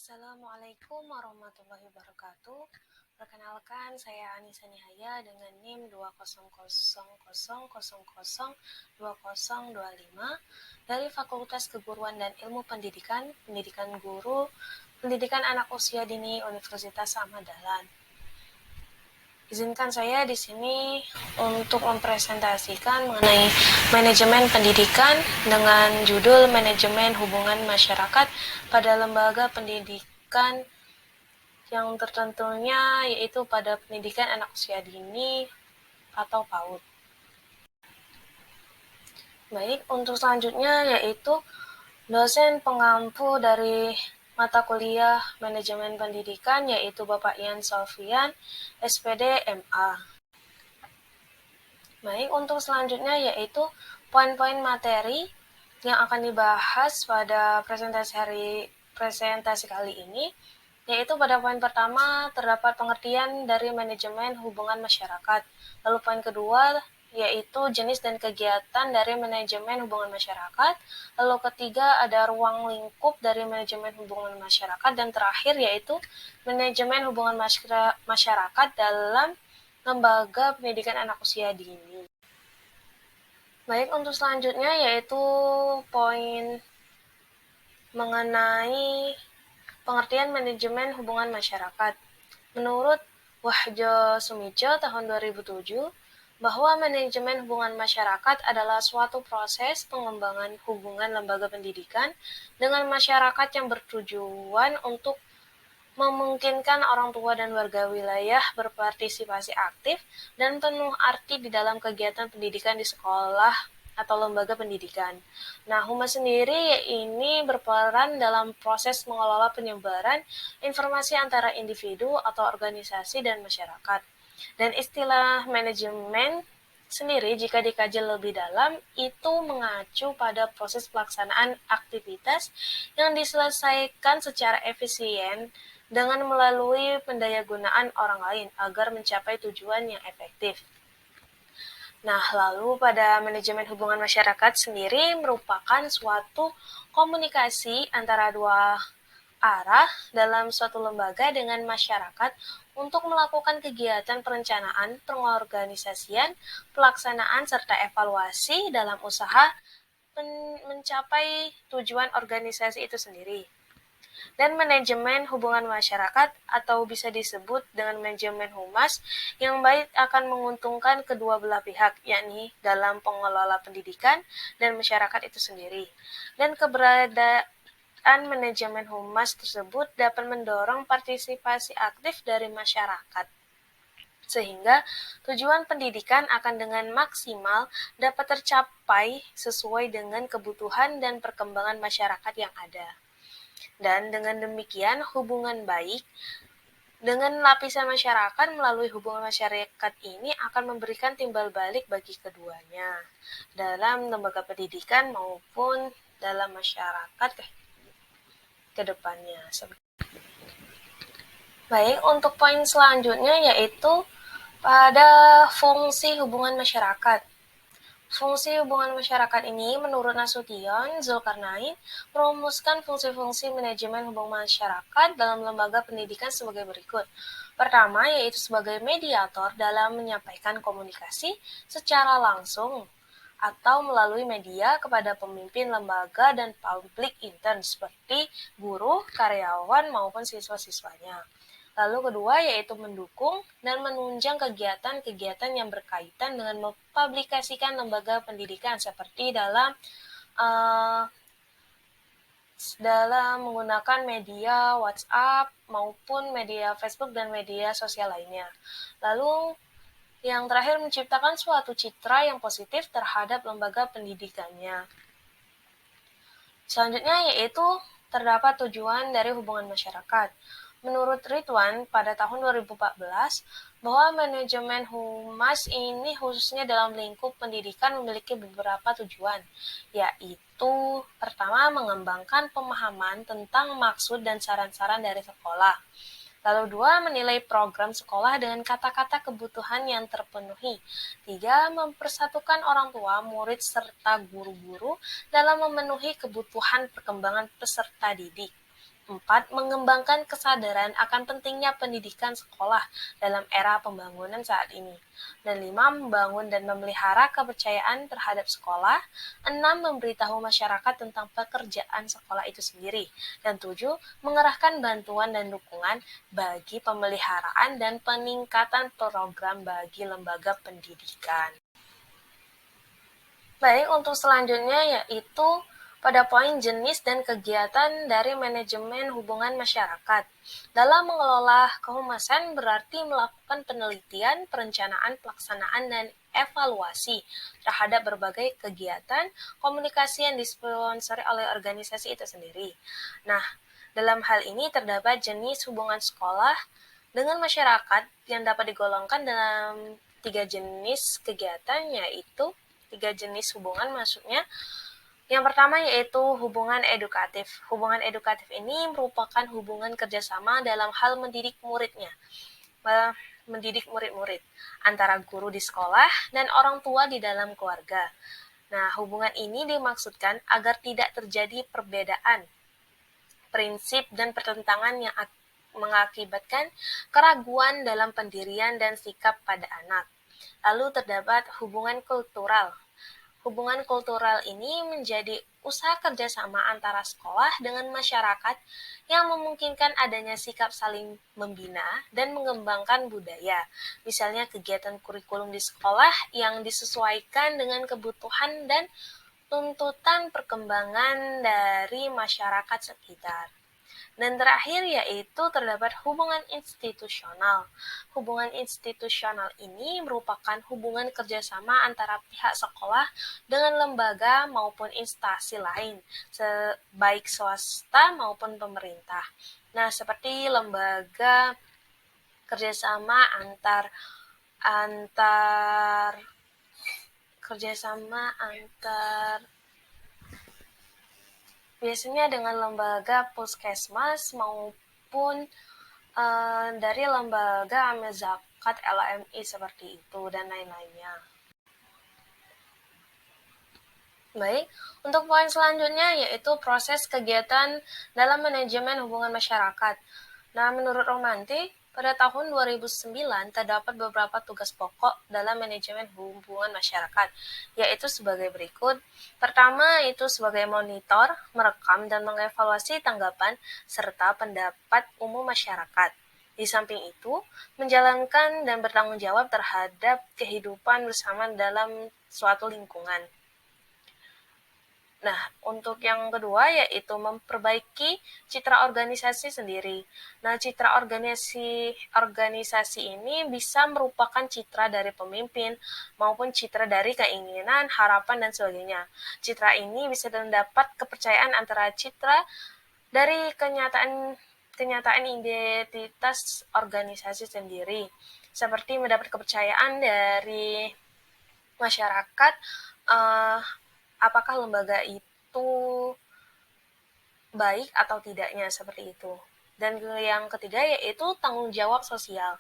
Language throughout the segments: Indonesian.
Assalamualaikum warahmatullahi wabarakatuh. Perkenalkan, saya Anissa Nihaya dengan NIM 20000002025 dari Fakultas Keguruan dan Ilmu Pendidikan, Pendidikan Guru, Pendidikan Anak Usia Dini Universitas Ahmad Dahlan. Izinkan saya di sini untuk mempresentasikan mengenai manajemen pendidikan dengan judul Manajemen Hubungan Masyarakat pada Lembaga Pendidikan yang tertentunya yaitu pada pendidikan anak usia dini atau PAUD. Baik, untuk selanjutnya yaitu dosen pengampu dari mata kuliah Manajemen Pendidikan yaitu Bapak Ian Sofyan, SPD MA. Baik, untuk selanjutnya yaitu poin-poin materi yang akan dibahas pada presentasi kali ini, yaitu pada poin pertama terdapat pengertian dari manajemen hubungan masyarakat. Lalu poin kedua yaitu jenis dan kegiatan dari manajemen hubungan masyarakat. Lalu ketiga ada ruang lingkup dari manajemen hubungan masyarakat. Dan terakhir yaitu manajemen hubungan masyarakat dalam lembaga pendidikan anak usia dini. Baik, untuk selanjutnya yaitu poin mengenai pengertian manajemen hubungan masyarakat. Menurut Wahjo Sumijo tahun 2007, bahwa manajemen hubungan masyarakat adalah suatu proses pengembangan hubungan lembaga pendidikan dengan masyarakat yang bertujuan untuk memungkinkan orang tua dan warga wilayah berpartisipasi aktif dan penuh arti di dalam kegiatan pendidikan di sekolah atau lembaga pendidikan. Nah, humas sendiri ini berperan dalam proses mengelola penyebaran informasi antara individu atau organisasi dan masyarakat. Dan istilah manajemen sendiri jika dikaji lebih dalam itu mengacu pada proses pelaksanaan aktivitas yang diselesaikan secara efisien dengan melalui pendayagunaan orang lain agar mencapai tujuan yang efektif. Nah, lalu pada manajemen hubungan masyarakat sendiri merupakan suatu komunikasi antara dua arah dalam suatu lembaga dengan masyarakat untuk melakukan kegiatan perencanaan, pengorganisasian, pelaksanaan, serta evaluasi dalam usaha mencapai tujuan organisasi itu sendiri. Dan manajemen hubungan masyarakat atau bisa disebut dengan manajemen humas yang baik akan menguntungkan kedua belah pihak, yakni dalam pengelola pendidikan dan masyarakat itu sendiri. Dan keberadaan manajemen humas tersebut dapat mendorong partisipasi aktif dari masyarakat, sehingga tujuan pendidikan akan dengan maksimal dapat tercapai sesuai dengan kebutuhan dan perkembangan masyarakat yang ada. Dan dengan demikian, hubungan baik dengan lapisan masyarakat melalui hubungan masyarakat ini akan memberikan timbal balik bagi keduanya dalam lembaga pendidikan maupun dalam masyarakat ke depannya. Baik, untuk poin selanjutnya yaitu pada fungsi hubungan masyarakat. Fungsi hubungan masyarakat ini menurut Nasution Zulkarnain merumuskan fungsi-fungsi manajemen hubungan masyarakat dalam lembaga pendidikan sebagai berikut. Pertama, yaitu sebagai mediator dalam menyampaikan komunikasi secara langsung atau melalui media kepada pemimpin lembaga dan public intern seperti guru, karyawan, maupun siswa-siswanya. Lalu kedua yaitu mendukung dan menunjang kegiatan-kegiatan yang berkaitan dengan mempublikasikan lembaga pendidikan seperti dalam menggunakan media WhatsApp maupun media Facebook dan media sosial lainnya. Lalu yang terakhir menciptakan suatu citra yang positif terhadap lembaga pendidikannya. Selanjutnya yaitu terdapat tujuan dari hubungan masyarakat. Menurut Ridwan pada tahun 2014, bahwa manajemen humas ini khususnya dalam lingkup pendidikan memiliki beberapa tujuan, yaitu pertama mengembangkan pemahaman tentang maksud dan saran-saran dari sekolah. Lalu dua, menilai program sekolah dengan kata-kata kebutuhan yang terpenuhi. Tiga, mempersatukan orang tua, murid, serta guru-guru dalam memenuhi kebutuhan perkembangan peserta didik. 4. Mengembangkan kesadaran akan pentingnya pendidikan sekolah dalam era pembangunan saat ini. Dan 5. Membangun dan memelihara kepercayaan terhadap sekolah. 6. Memberitahu masyarakat tentang pekerjaan sekolah itu sendiri. Dan 7. Mengerahkan bantuan dan dukungan bagi pemeliharaan dan peningkatan program bagi lembaga pendidikan. Baik, untuk selanjutnya yaitu pada poin jenis dan kegiatan dari manajemen hubungan masyarakat. Dalam mengelola kehumasan berarti melakukan penelitian, perencanaan, pelaksanaan, dan evaluasi terhadap berbagai kegiatan komunikasi yang disponsori oleh organisasi itu sendiri. Nah, dalam hal ini terdapat jenis hubungan sekolah dengan masyarakat yang dapat digolongkan dalam 3 jenis kegiatan, yaitu 3 jenis hubungan maksudnya. Yang pertama yaitu hubungan edukatif. Hubungan edukatif ini merupakan hubungan kerjasama dalam hal mendidik murid-murid antara guru di sekolah dan orang tua di dalam keluarga. Nah, hubungan ini dimaksudkan agar tidak terjadi perbedaan prinsip dan pertentangan yang mengakibatkan keraguan dalam pendirian dan sikap pada anak. Lalu terdapat hubungan kultural. Hubungan kultural ini menjadi usaha kerjasama antara sekolah dengan masyarakat yang memungkinkan adanya sikap saling membina dan mengembangkan budaya. Misalnya kegiatan kurikulum di sekolah yang disesuaikan dengan kebutuhan dan tuntutan perkembangan dari masyarakat sekitar. Dan terakhir yaitu terdapat hubungan institusional. Hubungan institusional ini merupakan hubungan kerjasama antara pihak sekolah dengan lembaga maupun instansi lain, baik swasta maupun pemerintah. Nah, seperti lembaga kerjasama antar biasanya dengan lembaga puskesmas maupun dari lembaga amil zakat LAMI seperti itu dan lain-lainnya. Baik, untuk poin selanjutnya yaitu proses kegiatan dalam manajemen hubungan masyarakat. Nah, menurut Romanti, pada tahun 2009 terdapat beberapa tugas pokok dalam manajemen hubungan masyarakat, yaitu sebagai berikut. Pertama, itu sebagai monitor, merekam, dan mengevaluasi tanggapan serta pendapat umum masyarakat. Di samping itu, menjalankan dan bertanggung jawab terhadap kehidupan bersama dalam suatu lingkungan. Nah, untuk yang kedua yaitu memperbaiki citra organisasi sendiri. Nah, citra organisasi ini bisa merupakan citra dari pemimpin maupun citra dari keinginan, harapan, dan sebagainya. Citra ini bisa mendapat kepercayaan antara citra dari kenyataan identitas organisasi sendiri. Seperti mendapat kepercayaan dari masyarakat, apakah lembaga itu baik atau tidaknya, seperti itu. Dan yang ketiga yaitu tanggung jawab sosial.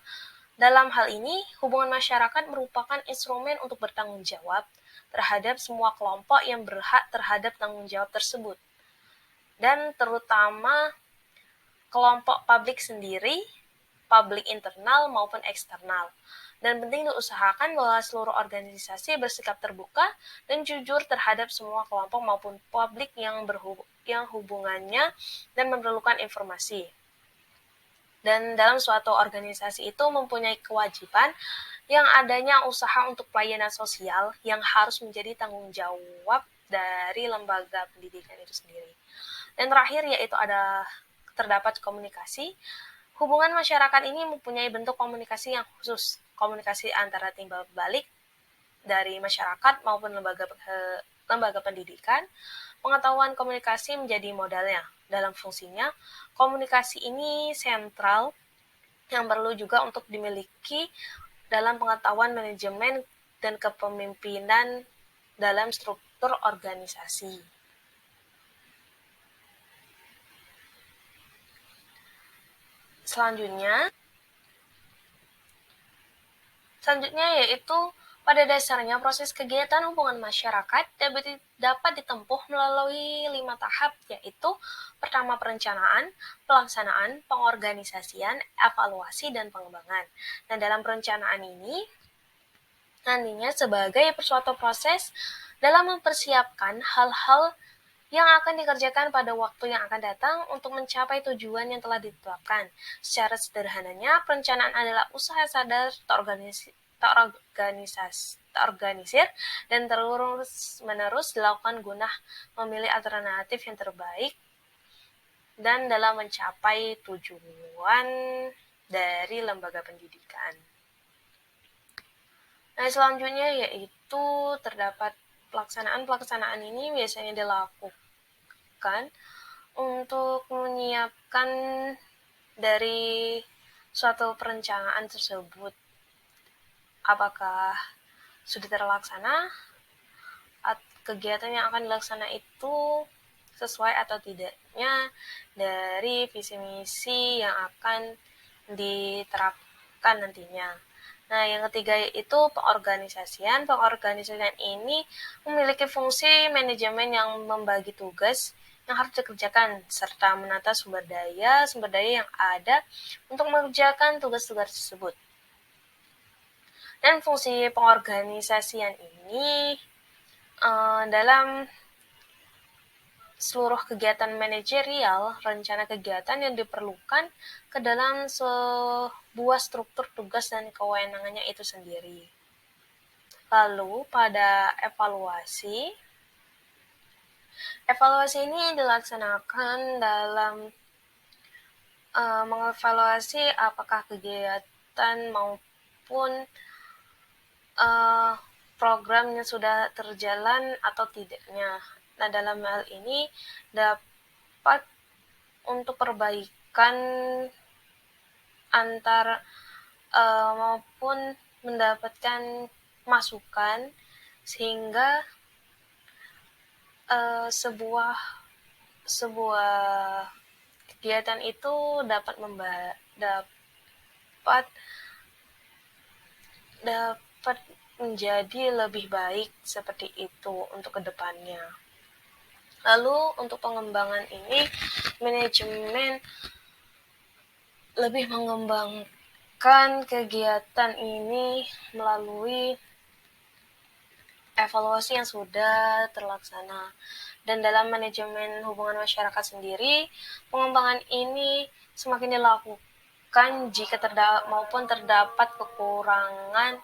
Dalam hal ini, hubungan masyarakat merupakan instrumen untuk bertanggung jawab terhadap semua kelompok yang berhak terhadap tanggung jawab tersebut. Dan terutama kelompok publik sendiri, publik internal maupun eksternal. Dan penting diusahakan bahwa seluruh organisasi bersikap terbuka dan jujur terhadap semua kelompok maupun publik yang hubungannya dan memerlukan informasi. Dan dalam suatu organisasi itu mempunyai kewajiban yang adanya usaha untuk pelayanan sosial yang harus menjadi tanggung jawab dari lembaga pendidikan itu sendiri. Dan terakhir yaitu terdapat komunikasi. Hubungan masyarakat ini mempunyai bentuk komunikasi yang khusus, komunikasi antara timbal balik dari masyarakat maupun lembaga pendidikan. Pengetahuan komunikasi menjadi modalnya. Dalam fungsinya, komunikasi ini sentral yang perlu juga untuk dimiliki dalam pengetahuan manajemen dan kepemimpinan dalam struktur organisasi. Selanjutnya yaitu Pada dasarnya, proses kegiatan hubungan masyarakat dapat ditempuh melalui 5 tahap, yaitu pertama perencanaan, pelaksanaan, pengorganisasian, evaluasi, dan pengembangan. Nah, dalam perencanaan ini, nantinya sebagai suatu proses dalam mempersiapkan hal-hal yang akan dikerjakan pada waktu yang akan datang untuk mencapai tujuan yang telah ditetapkan. Secara sederhananya, perencanaan adalah usaha sadar terorganisir dan terus-menerus dilakukan guna memilih alternatif yang terbaik dan dalam mencapai tujuan dari lembaga pendidikan. Nah, selanjutnya yaitu terdapat pelaksanaan ini biasanya dilakukan untuk menyiapkan dari suatu perencanaan tersebut. Apakah sudah terlaksana? Kegiatan yang akan dilaksana itu sesuai atau tidaknya dari visi misi yang akan diterapkan nantinya. Nah, yang ketiga yaitu pengorganisasian. Pengorganisasian ini memiliki fungsi manajemen yang membagi tugas yang harus dikerjakan, serta menata sumber daya yang ada untuk mengerjakan tugas-tugas tersebut. Dan fungsi pengorganisasian ini dalam seluruh kegiatan manajerial, rencana kegiatan yang diperlukan ke dalam sebuah struktur tugas dan kewenangannya itu sendiri. Lalu pada evaluasi ini dilaksanakan dalam mengevaluasi apakah kegiatan maupun programnya sudah terjalan atau tidaknya. Nah, dalam hal ini dapat untuk perbaikan antar maupun mendapatkan masukan sehingga sebuah kegiatan itu dapat menjadi lebih baik seperti itu untuk kedepannya. Lalu untuk pengembangan ini, manajemen lebih mengembangkan kegiatan ini melalui evaluasi yang sudah terlaksana. Dan dalam manajemen hubungan masyarakat sendiri, pengembangan ini semakin dilakukan jika terdapat kekurangan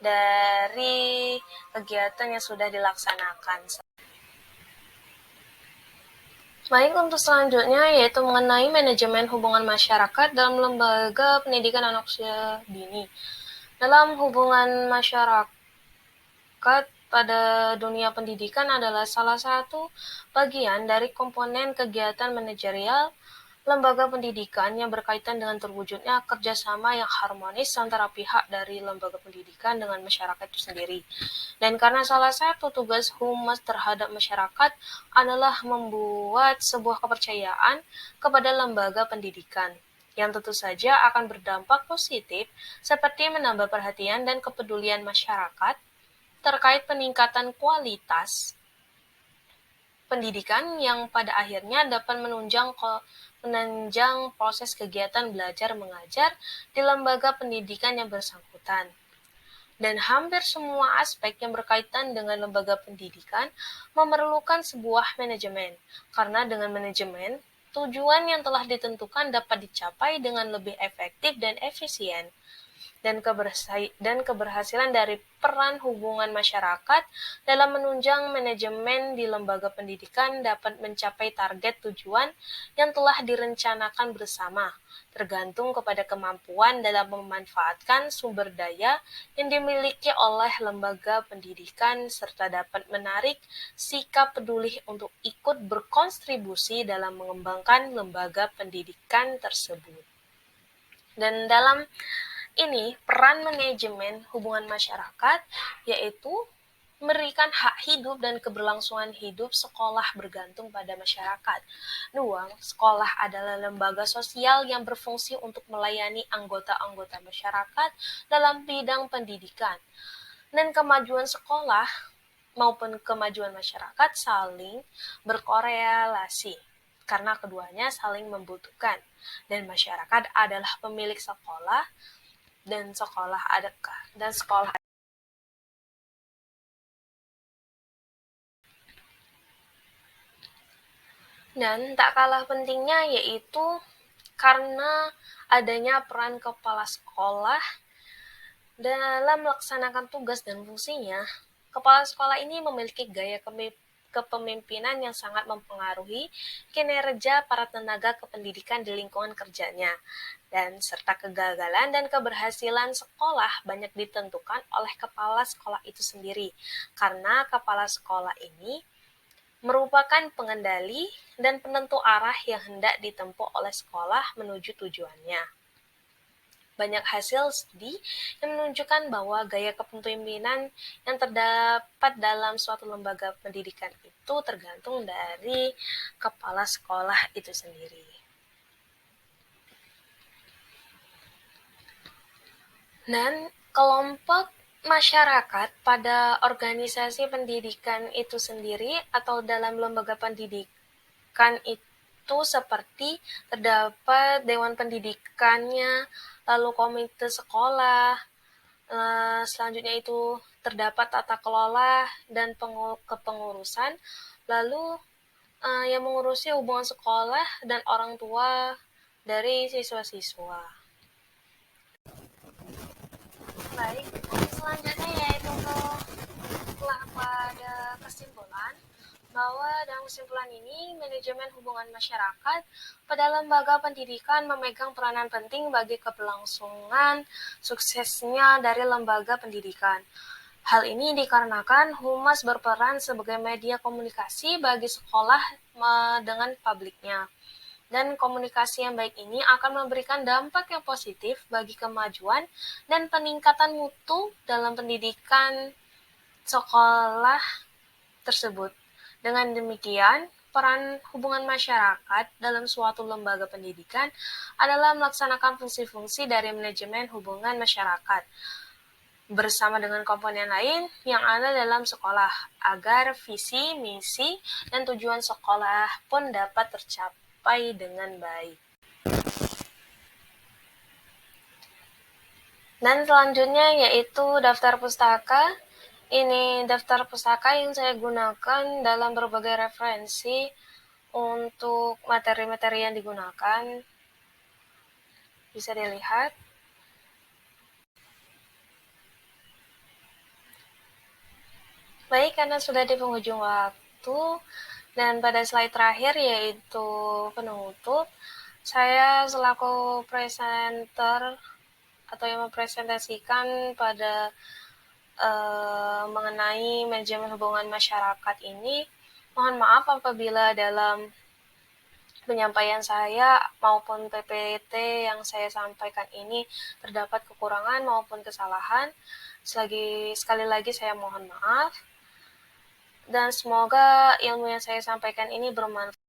dari kegiatan yang sudah dilaksanakan. Baik, untuk selanjutnya yaitu mengenai manajemen hubungan masyarakat dalam lembaga pendidikan anak usia dini. Dalam hubungan masyarakat pada dunia pendidikan adalah salah satu bagian dari komponen kegiatan manajerial lembaga pendidikan yang berkaitan dengan terwujudnya kerjasama yang harmonis antara pihak dari lembaga pendidikan dengan masyarakat itu sendiri. Dan karena salah satu tugas humas terhadap masyarakat adalah membuat sebuah kepercayaan kepada lembaga pendidikan, yang tentu saja akan berdampak positif seperti menambah perhatian dan kepedulian masyarakat terkait peningkatan kualitas pendidikan yang pada akhirnya dapat menunjang proses kegiatan belajar mengajar di lembaga pendidikan yang bersangkutan. Dan hampir semua aspek yang berkaitan dengan lembaga pendidikan memerlukan sebuah manajemen, karena dengan manajemen, tujuan yang telah ditentukan dapat dicapai dengan lebih efektif dan efisien. Dan keberhasilan dari peran hubungan masyarakat dalam menunjang manajemen di lembaga pendidikan dapat mencapai target tujuan yang telah direncanakan bersama, tergantung kepada kemampuan dalam memanfaatkan sumber daya yang dimiliki oleh lembaga pendidikan serta dapat menarik sikap peduli untuk ikut berkontribusi dalam mengembangkan lembaga pendidikan tersebut. Dan dalam ini, peran manajemen hubungan masyarakat yaitu memberikan hak hidup dan keberlangsungan hidup sekolah bergantung pada masyarakat. 2. Sekolah adalah lembaga sosial yang berfungsi untuk melayani anggota-anggota masyarakat dalam bidang pendidikan. Dan kemajuan sekolah maupun kemajuan masyarakat saling berkorelasi karena keduanya saling membutuhkan, dan masyarakat adalah pemilik sekolah dan sekolah dan tak kalah pentingnya yaitu karena adanya peran kepala sekolah dalam melaksanakan tugas dan fungsinya. Kepala sekolah ini memiliki gaya kepemimpinan yang sangat mempengaruhi kinerja para tenaga kependidikan di lingkungan kerjanya, dan serta kegagalan dan keberhasilan sekolah banyak ditentukan oleh kepala sekolah itu sendiri, karena kepala sekolah ini merupakan pengendali dan penentu arah yang hendak ditempuh oleh sekolah menuju tujuannya. Banyak hasil studi yang menunjukkan bahwa gaya kepemimpinan yang terdapat dalam suatu lembaga pendidikan itu tergantung dari kepala sekolah itu sendiri. Dan kelompok masyarakat pada organisasi pendidikan itu sendiri atau dalam lembaga pendidikan itu seperti terdapat dewan pendidikannya, lalu komite sekolah, selanjutnya itu terdapat tata kelola dan kepengurusan, lalu yang mengurusi hubungan sekolah dan orang tua dari siswa-siswa. Baik, selanjutnya yaitu telah pada kesimpulan bahwa dalam kesimpulan ini manajemen hubungan masyarakat pada lembaga pendidikan memegang peranan penting bagi keberlangsungan suksesnya dari lembaga pendidikan. Hal ini dikarenakan humas berperan sebagai media komunikasi bagi sekolah dengan publiknya. Dan komunikasi yang baik ini akan memberikan dampak yang positif bagi kemajuan dan peningkatan mutu dalam pendidikan sekolah tersebut. Dengan demikian, peran hubungan masyarakat dalam suatu lembaga pendidikan adalah melaksanakan fungsi-fungsi dari manajemen hubungan masyarakat bersama dengan komponen lain yang ada dalam sekolah agar visi, misi, dan tujuan sekolah pun dapat tercapai dengan baik. Dan selanjutnya yaitu daftar pustaka. Ini daftar pustaka yang saya gunakan dalam berbagai referensi untuk materi-materi yang digunakan. Bisa dilihat. Baik, karena sudah di penghujung waktu, dan pada slide terakhir yaitu penutup, saya selaku presenter atau yang mempresentasikan pada mengenai manajemen hubungan masyarakat ini, mohon maaf apabila dalam penyampaian saya maupun PPT yang saya sampaikan ini terdapat kekurangan maupun kesalahan. Sekali lagi saya mohon maaf, dan semoga ilmu yang saya sampaikan ini bermanfaat